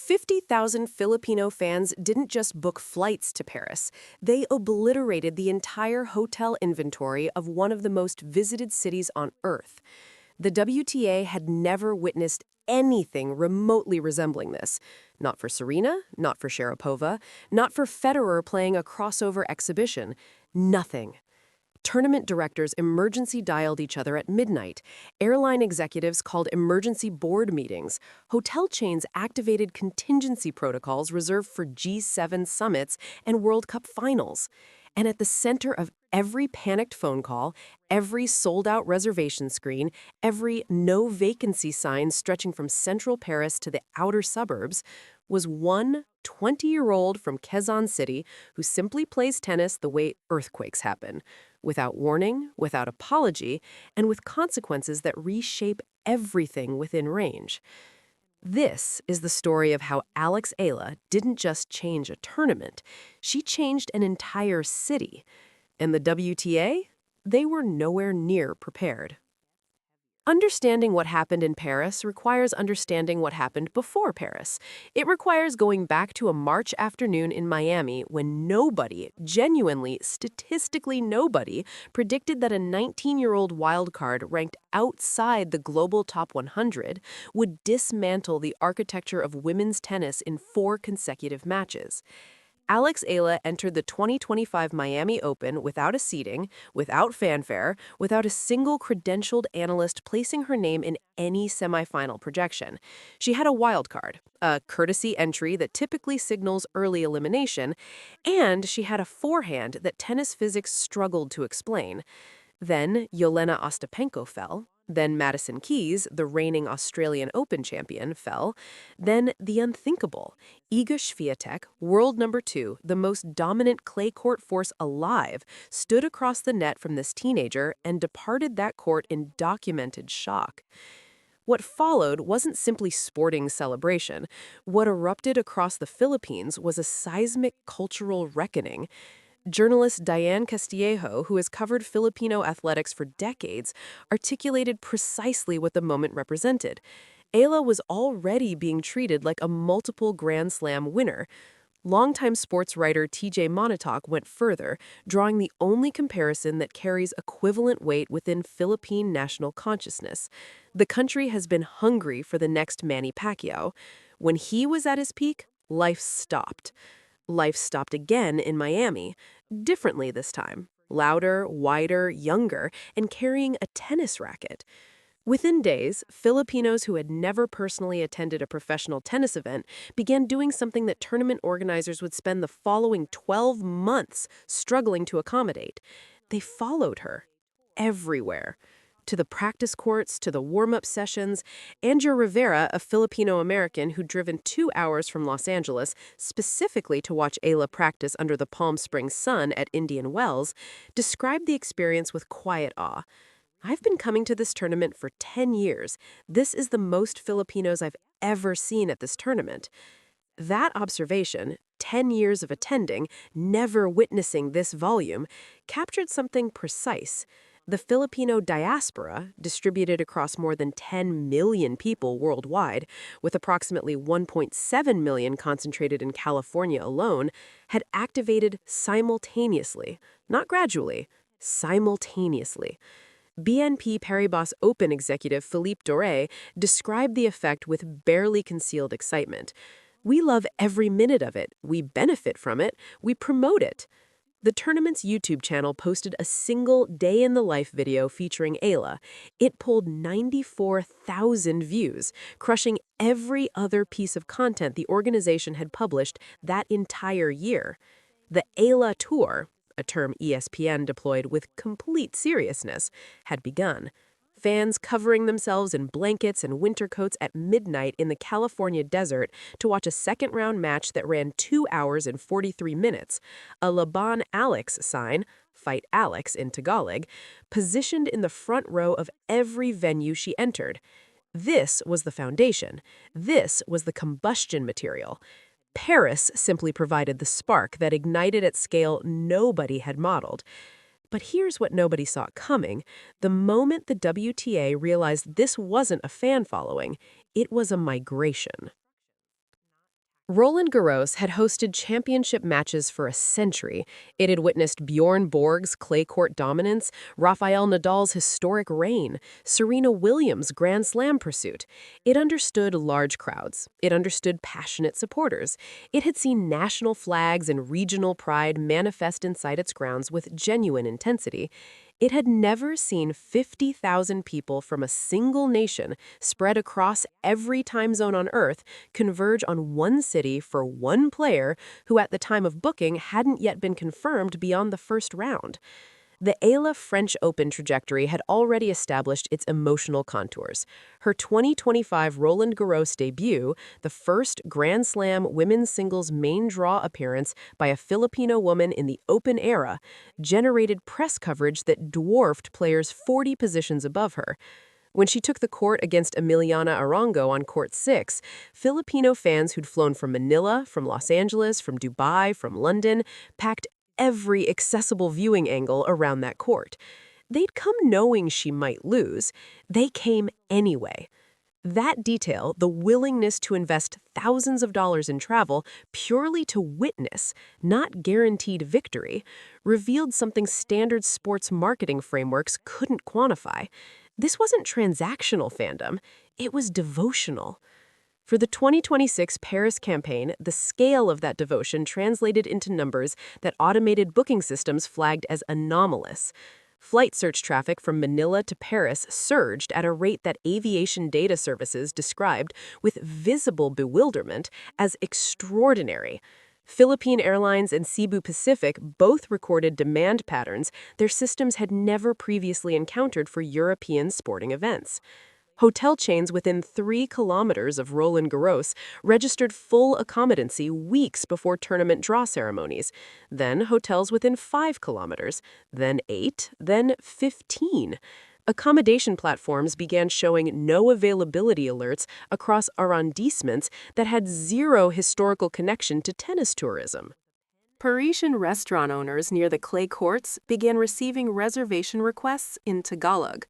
50,000 Filipino fans didn't just book flights to Paris, they obliterated the entire hotel inventory of one of the most visited cities on Earth. The WTA had never witnessed anything remotely resembling this. Not for Serena, not for Sharapova, not for Federer playing a crossover exhibition. Nothing. Tournament directors emergency dialed each other at midnight. Airline executives called emergency board meetings. Hotel chains activated contingency protocols reserved for G7 summits and World Cup finals. And at the center of every panicked phone call, every sold-out reservation screen, every no vacancy sign stretching from central Paris to the outer suburbs, was one 20-year-old from Quezon City who simply plays tennis the way earthquakes happen, without warning, without apology, and with consequences that reshape everything within range. This is the story of how Alex Eala didn't just change a tournament, she changed an entire city. And the WTA? They were nowhere near prepared. Understanding what happened in Paris requires understanding what happened before Paris. It requires going back to a March afternoon in Miami when nobody, genuinely, statistically nobody, predicted that a 19-year-old wildcard ranked outside the global top 100 would dismantle the architecture of women's tennis in 4 consecutive matches. Alex Eala entered the 2025 Miami Open without a seeding, without fanfare, without a single credentialed analyst placing her name in any semifinal projection. She had a wild card, a courtesy entry that typically signals early elimination, and she had a forehand that tennis physics struggled to explain. Then Yelena Ostapenko fell. Then Madison Keys, the reigning Australian Open champion, fell. Then the unthinkable. Iga Swiatek, world number 2, the most dominant clay court force alive, stood across the net from this teenager and departed that court in documented shock. What followed wasn't simply sporting celebration. What erupted across the Philippines was a seismic cultural reckoning. Journalist Diane Castillejo, who has covered Filipino athletics for decades, articulated precisely what the moment represented. Eala was already being treated like a multiple Grand Slam winner. Longtime sports writer TJ Monotok went further, drawing the only comparison that carries equivalent weight within Philippine national consciousness. The country has been hungry for the next Manny Pacquiao. When he was at his peak, life stopped. Life stopped again in Miami, differently this time, louder, wider, younger, and carrying a tennis racket. Within days, Filipinos who had never personally attended a professional tennis event began doing something that tournament organizers would spend the following 12 months struggling to accommodate. They followed her everywhere. To the practice courts, to the warm-up sessions. Andrew Rivera, a Filipino-American who'd driven 2 hours from Los Angeles specifically to watch Eala practice under the Palm Springs sun at Indian Wells, described the experience with quiet awe. "I've been coming to this tournament for 10 years. This is the most Filipinos I've ever seen at this tournament." That observation, 10 years of attending, never witnessing this volume, captured something precise. The Filipino diaspora, distributed across more than 10 million people worldwide, with approximately 1.7 million concentrated in California alone, had activated simultaneously, not gradually, simultaneously. BNP Paribas Open executive Philippe Doré described the effect with barely concealed excitement. "We love every minute of it, we benefit from it, we promote it." The tournament's YouTube channel posted a single day-in-the-life video featuring Eala. It pulled 94,000 views, crushing every other piece of content the organization had published that entire year. The Eala Tour, a term ESPN deployed with complete seriousness, had begun. Fans covering themselves in blankets and winter coats at midnight in the California desert to watch a second-round match that ran 2 hours and 43 minutes, a Laban Alex sign, Fight Alex in Tagalog, positioned in the front row of every venue she entered. This was the foundation. This was the combustion material. Paris simply provided the spark that ignited at scale nobody had modeled. But here's what nobody saw coming. The moment the WTA realized this wasn't a fan following, it was a migration. Roland Garros had hosted championship matches for a century. It had witnessed Bjorn Borg's clay court dominance, Rafael Nadal's historic reign, Serena Williams' Grand Slam pursuit. It understood large crowds. It understood passionate supporters. It had seen national flags and regional pride manifest inside its grounds with genuine intensity. It had never seen 50,000 people from a single nation spread across every time zone on Earth converge on one city for one player who at the time of booking hadn't yet been confirmed beyond the first round. The Eala French Open trajectory had already established its emotional contours. Her 2025 Roland Garros debut, the first Grand Slam women's singles main draw appearance by a Filipino woman in the Open era, generated press coverage that dwarfed players 40 positions above her. When she took the court against Emiliana Arango on Court 6, Filipino fans who'd flown from Manila, from Los Angeles, from Dubai, from London, packed every accessible viewing angle around that court. They'd come knowing she might lose. They came anyway. That detail, the willingness to invest thousands of dollars in travel purely to witness, not guaranteed victory, revealed something standard sports marketing frameworks couldn't quantify. This wasn't transactional fandom, it was devotional. For the 2026 Paris campaign, the scale of that devotion translated into numbers that automated booking systems flagged as anomalous. Flight search traffic from Manila to Paris surged at a rate that aviation data services described with visible bewilderment as extraordinary. Philippine Airlines and Cebu Pacific both recorded demand patterns their systems had never previously encountered for European sporting events. Hotel chains within 3 kilometers of Roland Garros registered full accommodancy weeks before tournament draw ceremonies. Then hotels within 5 kilometers, then 8, then 15. Accommodation platforms began showing no availability alerts across arrondissements that had zero historical connection to tennis tourism. Parisian restaurant owners near the clay courts began receiving reservation requests in Tagalog.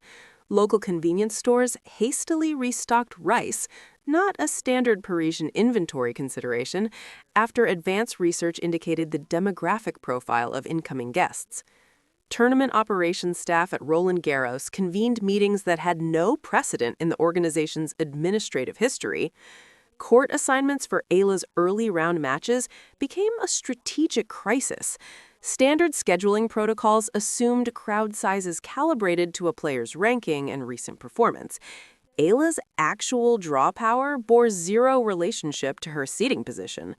Local convenience stores hastily restocked rice, not a standard Parisian inventory consideration, after advanced research indicated the demographic profile of incoming guests. Tournament operations staff at Roland Garros convened meetings that had no precedent in the organization's administrative history. Court assignments for Eala's early round matches became a strategic crisis. Standard scheduling protocols assumed crowd sizes calibrated to a player's ranking and recent performance. Eala's actual draw power bore zero relationship to her seating position.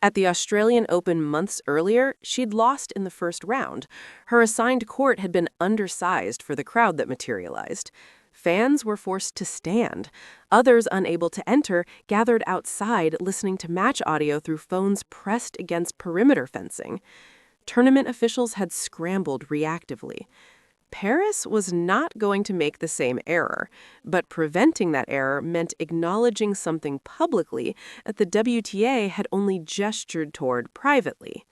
At the Australian Open months earlier, she'd lost in the first round. Her assigned court had been undersized for the crowd that materialized. Fans were forced to stand. Others, unable to enter, gathered outside listening to match audio through phones pressed against perimeter fencing. Tournament officials had scrambled reactively. Paris was not going to make the same error, but preventing that error meant acknowledging something publicly that the WTA had only gestured toward privately.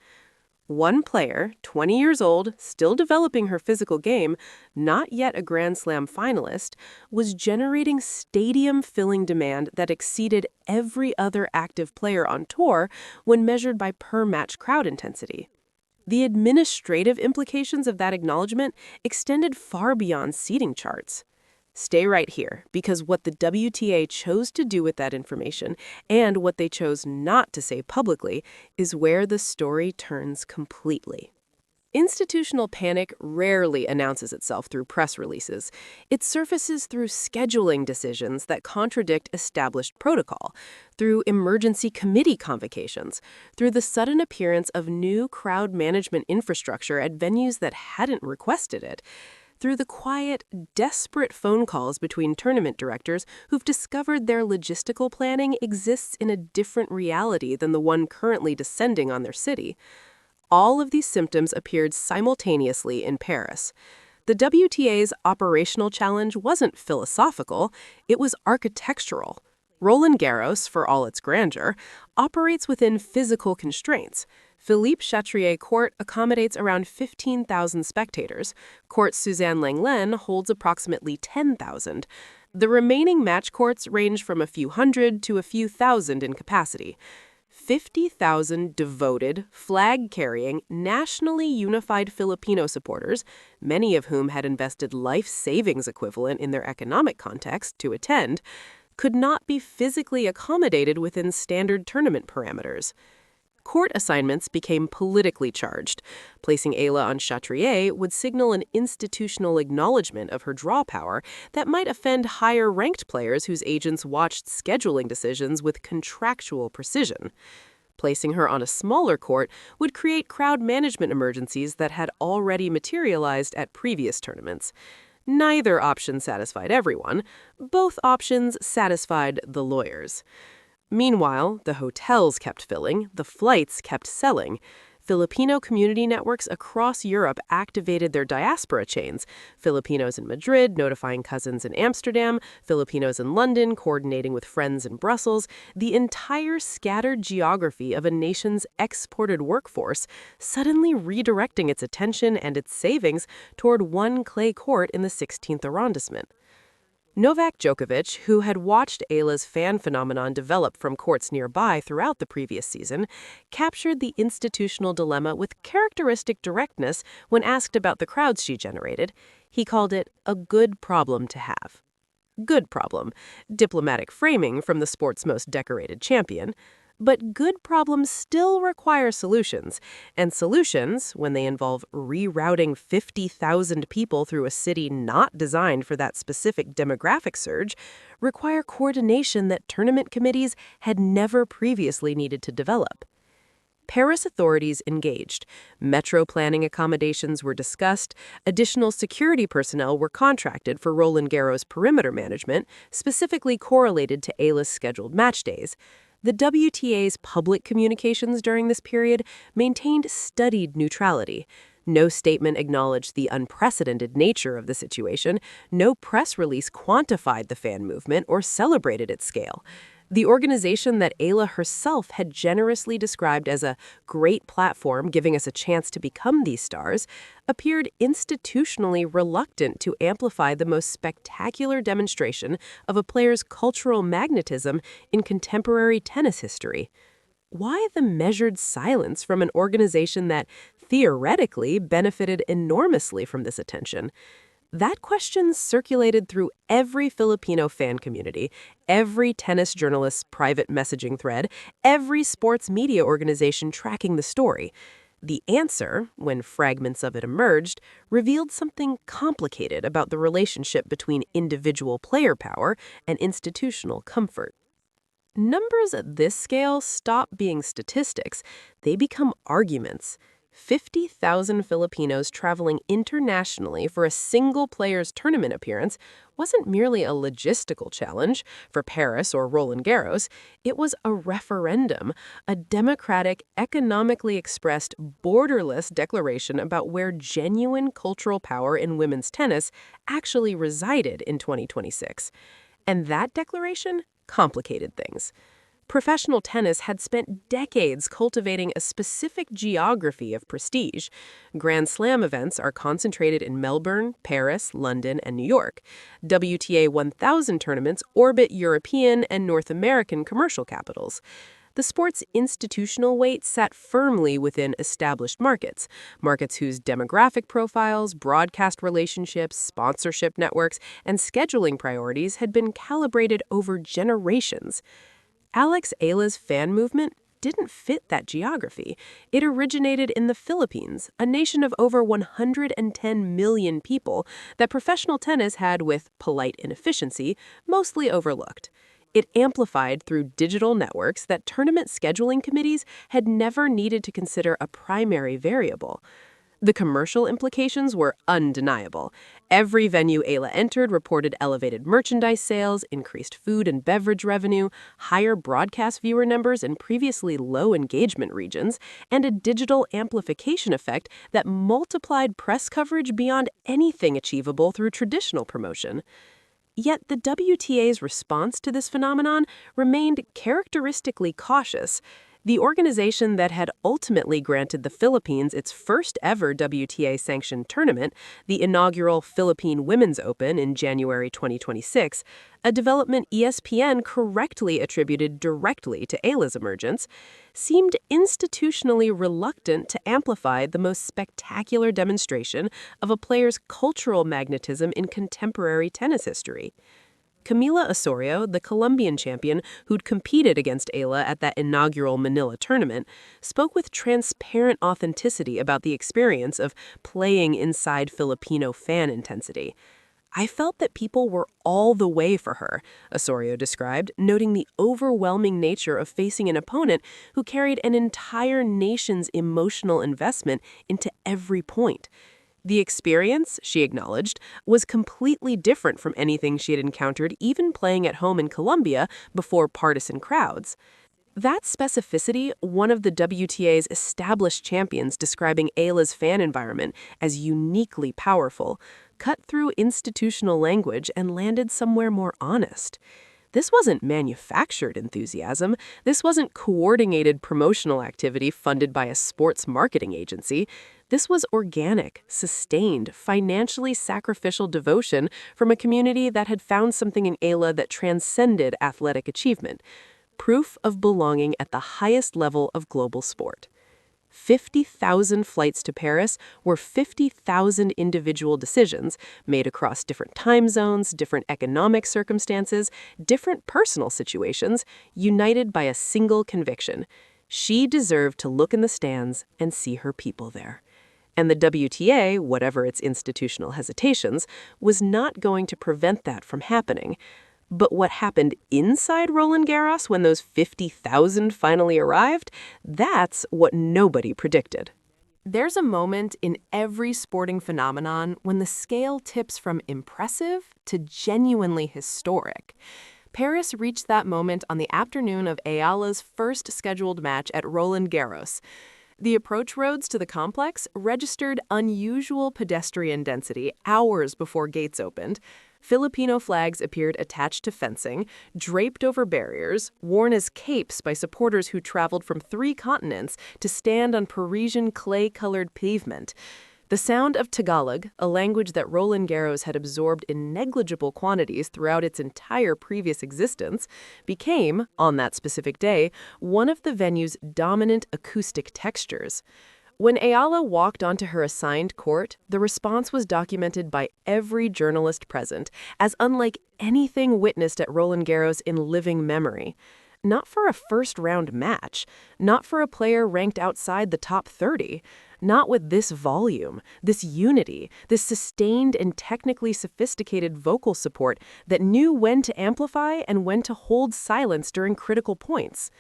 One player, 20 years old, still developing her physical game, not yet a Grand Slam finalist, was generating stadium-filling demand that exceeded every other active player on tour when measured by per-match crowd intensity. The administrative implications of that acknowledgement extended far beyond seating charts. Stay right here, because what the WTA chose to do with that information and what they chose not to say publicly is where the story turns completely. Institutional panic rarely announces itself through press releases. It surfaces through scheduling decisions that contradict established protocol, through emergency committee convocations, through the sudden appearance of new crowd management infrastructure at venues that hadn't requested it, through the quiet, desperate phone calls between tournament directors who've discovered their logistical planning exists in a different reality than the one currently descending on their city. All of these symptoms appeared simultaneously in Paris. The WTA's operational challenge wasn't philosophical, it was architectural. Roland Garros, for all its grandeur, operates within physical constraints. Philippe Chatrier Court accommodates around 15,000 spectators. Court Suzanne Lenglen holds approximately 10,000. The remaining match courts range from a few hundred to a few thousand in capacity. 50,000 devoted, flag-carrying, nationally unified Filipino supporters, many of whom had invested life savings equivalent in their economic context to attend, could not be physically accommodated within standard tournament parameters. Court assignments became politically charged. Placing Eala on Chatrier would signal an institutional acknowledgement of her draw power that might offend higher-ranked players whose agents watched scheduling decisions with contractual precision. Placing her on a smaller court would create crowd management emergencies that had already materialized at previous tournaments. Neither option satisfied everyone. Both options satisfied the lawyers. Meanwhile, the hotels kept filling, the flights kept selling. Filipino community networks across Europe activated their diaspora chains. Filipinos in Madrid notifying cousins in Amsterdam, Filipinos in London coordinating with friends in Brussels. The entire scattered geography of a nation's exported workforce suddenly redirecting its attention and its savings toward one clay court in the 16th arrondissement. Novak Djokovic, who had watched Eala's fan phenomenon develop from courts nearby throughout the previous season, captured the institutional dilemma with characteristic directness when asked about the crowds she generated. He called it a good problem to have. Good problem, diplomatic framing from the sport's most decorated champion. But good problems still require solutions, and solutions, when they involve rerouting 50,000 people through a city not designed for that specific demographic surge, require coordination that tournament committees had never previously needed to develop. Paris authorities engaged. Metro planning accommodations were discussed. Additional security personnel were contracted for Roland Garros perimeter management, specifically correlated to Eala's scheduled match days. The WTA's public communications during this period maintained studied neutrality. No statement acknowledged the unprecedented nature of the situation. No press release quantified the fan movement or celebrated its scale. The organization that Eala herself had generously described as a great platform giving us a chance to become these stars appeared institutionally reluctant to amplify the most spectacular demonstration of a player's cultural magnetism in contemporary tennis history. Why the measured silence from an organization that theoretically benefited enormously from this attention? That question circulated through every Filipino fan community, every tennis journalist's private messaging thread, every sports media organization tracking the story. The answer, when fragments of it emerged, revealed something complicated about the relationship between individual player power and institutional comfort. Numbers at this scale stop being statistics. They become arguments. 50,000 Filipinos traveling internationally for a single player's tournament appearance wasn't merely a logistical challenge for Paris or Roland Garros. It was a referendum, a democratic, economically expressed, borderless declaration about where genuine cultural power in women's tennis actually resided in 2026. And that declaration complicated things. Professional tennis had spent decades cultivating a specific geography of prestige. Grand Slam events are concentrated in Melbourne, Paris, London, and New York. WTA 1000 tournaments orbit European and North American commercial capitals. The sport's institutional weight sat firmly within established markets whose demographic profiles, broadcast relationships, sponsorship networks, and scheduling priorities had been calibrated over generations. Alex Eala's fan movement didn't fit that geography. It originated in the Philippines, a nation of over 110 million people that professional tennis had, with polite inefficiency, mostly overlooked. It amplified through digital networks that tournament scheduling committees had never needed to consider a primary variable. The commercial implications were undeniable. Every venue Eala entered reported elevated merchandise sales, increased food and beverage revenue, higher broadcast viewer numbers in previously low engagement regions, and a digital amplification effect that multiplied press coverage beyond anything achievable through traditional promotion. Yet the WTA's response to this phenomenon remained characteristically cautious. The organization that had ultimately granted the Philippines its first ever WTA-sanctioned tournament, the inaugural Philippine Women's Open in January 2026, a development ESPN correctly attributed directly to Eala's emergence, seemed institutionally reluctant to amplify the most spectacular demonstration of a player's cultural magnetism in contemporary tennis history. Camila Osorio, the Colombian champion who'd competed against Eala at that inaugural Manila tournament, spoke with transparent authenticity about the experience of playing inside Filipino fan intensity. "I felt that people were all the way for her," Osorio described, noting the overwhelming nature of facing an opponent who carried an entire nation's emotional investment into every point. The experience, she acknowledged, was completely different from anything she had encountered even playing at home in Colombia before partisan crowds. That specificity, one of the WTA's established champions describing Eala's fan environment as uniquely powerful, cut through institutional language and landed somewhere more honest. This wasn't manufactured enthusiasm. This wasn't coordinated promotional activity funded by a sports marketing agency. This was organic, sustained, financially sacrificial devotion from a community that had found something in Eala that transcended athletic achievement. Proof of belonging at the highest level of global sport. 50,000 flights to Paris were 50,000 individual decisions made across different time zones, different economic circumstances, different personal situations, united by a single conviction. She deserved to look in the stands and see her people there. And the WTA, whatever its institutional hesitations, was not going to prevent that from happening. But what happened inside Roland Garros when those 50,000 finally arrived, that's what nobody predicted. There's a moment in every sporting phenomenon when the scale tips from impressive to genuinely historic. Paris reached that moment on the afternoon of Eala's first scheduled match at Roland Garros. The approach roads to the complex registered unusual pedestrian density hours before gates opened. Filipino flags appeared attached to fencing, draped over barriers, worn as capes by supporters who traveled from 3 continents to stand on Parisian clay-colored pavement. The sound of Tagalog, a language that Roland Garros had absorbed in negligible quantities throughout its entire previous existence, became, on that specific day, one of the venue's dominant acoustic textures. When Eala walked onto her assigned court, the response was documented by every journalist present as unlike anything witnessed at Roland Garros in living memory. Not for a first-round match, not for a player ranked outside the top 30, not with this volume, this unity, this sustained and technically sophisticated vocal support that knew when to amplify and when to hold silence during critical points.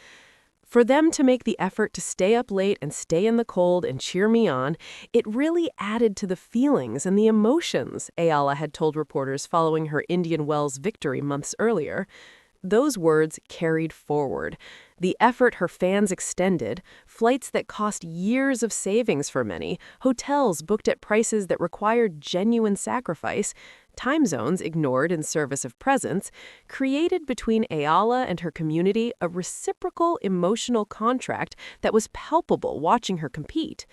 For them to make the effort to stay up late and stay in the cold and cheer me on, it really added to the feelings and the emotions, Eala had told reporters following her Indian Wells victory months earlier. Those words carried forward. The effort her fans extended, flights that cost years of savings for many, hotels booked at prices that required genuine sacrifice, time zones ignored in service of presence, created between Eala and her community a reciprocal emotional contract that was palpable watching her compete.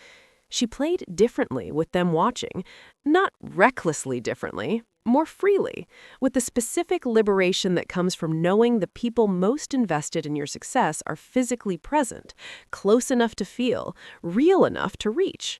She played differently with them watching, not recklessly differently, more freely, with the specific liberation that comes from knowing the people most invested in your success are physically present, close enough to feel, real enough to reach.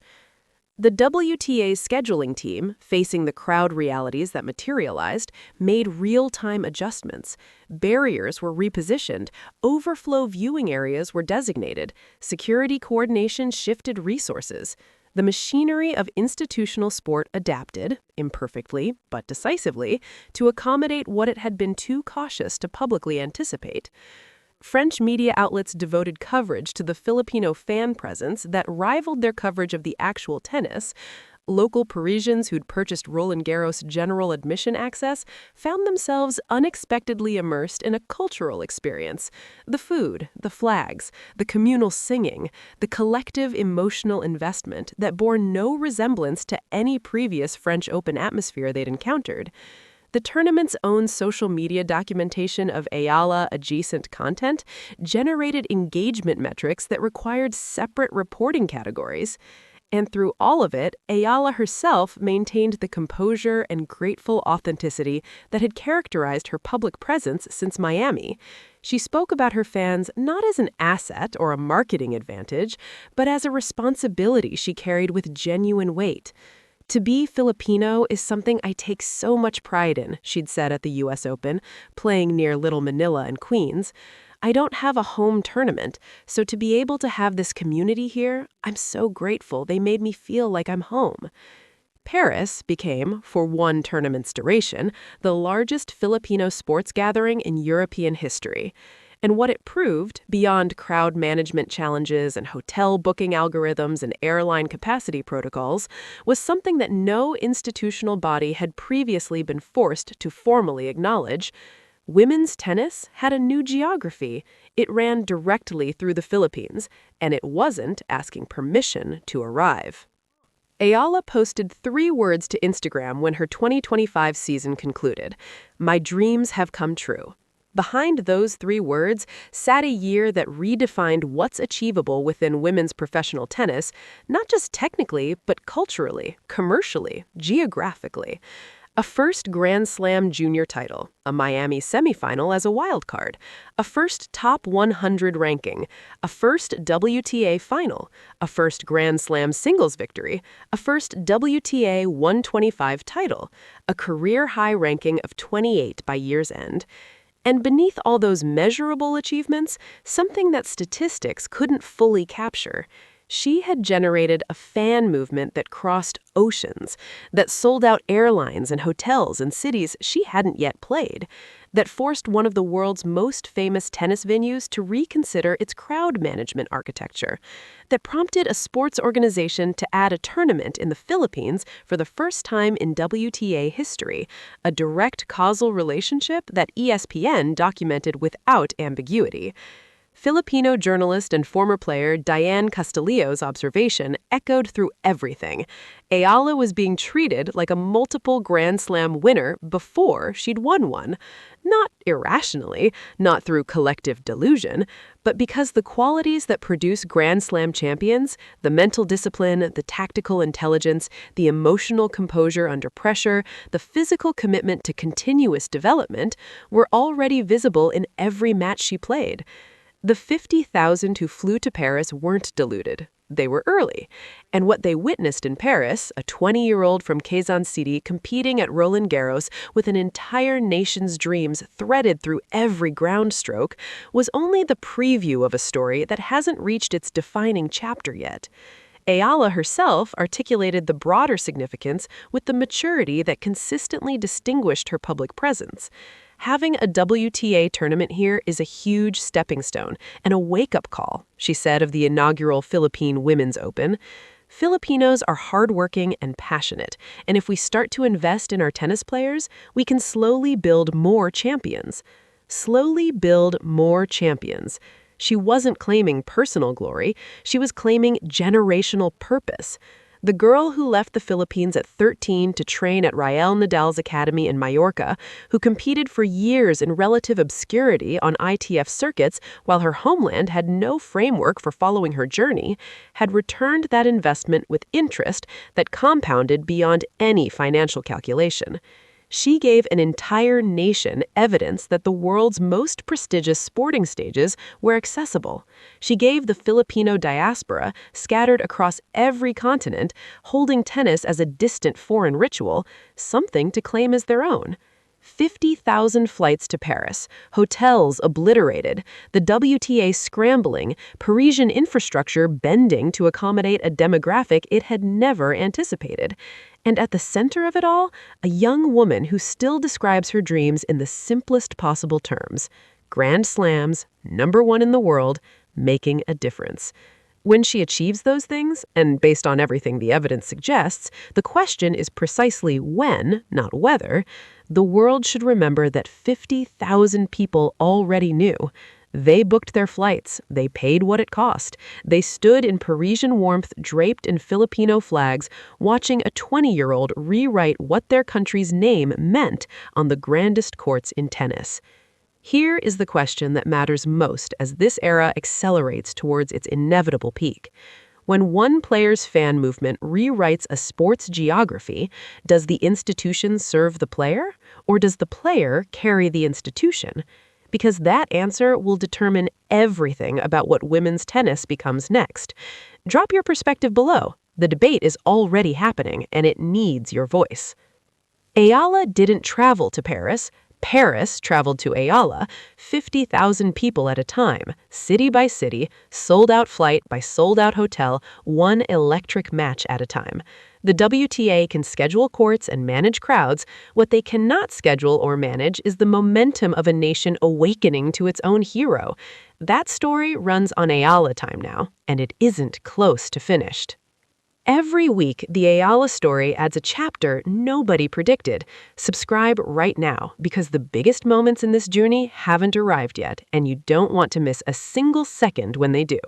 The WTA's scheduling team, facing the crowd realities that materialized, made real-time adjustments. Barriers were repositioned, overflow viewing areas were designated, security coordination shifted resources. The machinery of institutional sport adapted, imperfectly but decisively, to accommodate what it had been too cautious to publicly anticipate. French media outlets devoted coverage to the Filipino fan presence that rivaled their coverage of the actual tennis. Local Parisians who'd purchased Roland Garros general admission access found themselves unexpectedly immersed in a cultural experience. The food, the flags, the communal singing, the collective emotional investment that bore no resemblance to any previous French Open atmosphere they'd encountered. The tournament's own social media documentation of Eala-adjacent content generated engagement metrics that required separate reporting categories. And through all of it, Eala herself maintained the composure and grateful authenticity that had characterized her public presence since Miami. She spoke about her fans not as an asset or a marketing advantage, but as a responsibility she carried with genuine weight. To be Filipino is something I take so much pride in, she'd said at the U.S. Open, playing near Little Manila in Queens. I don't have a home tournament, so to be able to have this community here, I'm so grateful they made me feel like I'm home. Paris became, for one tournament's duration, the largest Filipino sports gathering in European history. And what it proved, beyond crowd management challenges and hotel booking algorithms and airline capacity protocols, was something that no institutional body had previously been forced to formally acknowledge. Women's tennis had a new geography. It ran directly through the Philippines, and it wasn't asking permission to arrive. Eala posted 3 words to Instagram when her 2025 season concluded: "My dreams have come true." Behind those 3 words sat a year that redefined what's achievable within women's professional tennis, not just technically, but culturally, commercially, geographically. A first Grand Slam junior title, a Miami semifinal as a wild card, a first top 100 ranking, a first WTA final, a first Grand Slam singles victory, a first WTA 125 title, a career-high ranking of 28 by year's end. And beneath all those measurable achievements, something that statistics couldn't fully capture. She had generated a fan movement that crossed oceans, that sold out airlines and hotels in cities she hadn't yet played, that forced one of the world's most famous tennis venues to reconsider its crowd management architecture, that prompted a sports organization to add a tournament in the Philippines for the first time in WTA history, a direct causal relationship that ESPN documented without ambiguity. Filipino journalist and former player Diane Castillo's observation echoed through everything. Eala was being treated like a multiple Grand Slam winner before she'd won one. Not irrationally, not through collective delusion, but because the qualities that produce Grand Slam champions, the mental discipline, the tactical intelligence, the emotional composure under pressure, the physical commitment to continuous development, were already visible in every match she played. The 50,000 who flew to Paris weren't deluded. They were early. And what they witnessed in Paris, a 20-year-old from Quezon City competing at Roland Garros with an entire nation's dreams threaded through every ground stroke, was only the preview of a story that hasn't reached its defining chapter yet. Eala herself articulated the broader significance with the maturity that consistently distinguished her public presence. Having a WTA tournament here is a huge stepping stone and a wake-up call, she said of the inaugural Philippine Women's Open. Filipinos are hardworking and passionate, and if we start to invest in our tennis players, we can slowly build more champions. Slowly build more champions. She wasn't claiming personal glory, she was claiming generational purpose. The girl who left the Philippines at 13 to train at Rafael Nadal's academy in Mallorca, who competed for years in relative obscurity on ITF circuits while her homeland had no framework for following her journey, had returned that investment with interest that compounded beyond any financial calculation. She gave an entire nation evidence that the world's most prestigious sporting stages were accessible. She gave the Filipino diaspora, scattered across every continent, holding tennis as a distant foreign ritual, something to claim as their own. 50,000 flights to Paris, hotels obliterated, the WTA scrambling, Parisian infrastructure bending to accommodate a demographic it had never anticipated. And at the center of it all, a young woman who still describes her dreams in the simplest possible terms. Grand Slams, #1 in the world, making a difference. When she achieves those things, and based on everything the evidence suggests, the question is precisely when, not whether, the world should remember that 50,000 people already knew. They booked their flights. They paid what it cost. They stood in Parisian warmth draped in Filipino flags, watching a 20-year-old rewrite what their country's name meant on the grandest courts in tennis. Here is the question that matters most as this era accelerates towards its inevitable peak. When one player's fan movement rewrites a sport's geography, does the institution serve the player, or does the player carry the institution? Because that answer will determine everything about what women's tennis becomes next. Drop your perspective below. The debate is already happening, and it needs your voice. Eala didn't travel to Paris. Paris traveled to Eala, 50,000 people at a time, city by city, sold-out flight by sold-out hotel, one electric match at a time. The WTA can schedule courts and manage crowds. What they cannot schedule or manage is the momentum of a nation awakening to its own hero. That story runs on Eala time now, and it isn't close to finished. Every week, the Eala story adds a chapter nobody predicted. Subscribe right now, because the biggest moments in this journey haven't arrived yet, and you don't want to miss a single second when they do.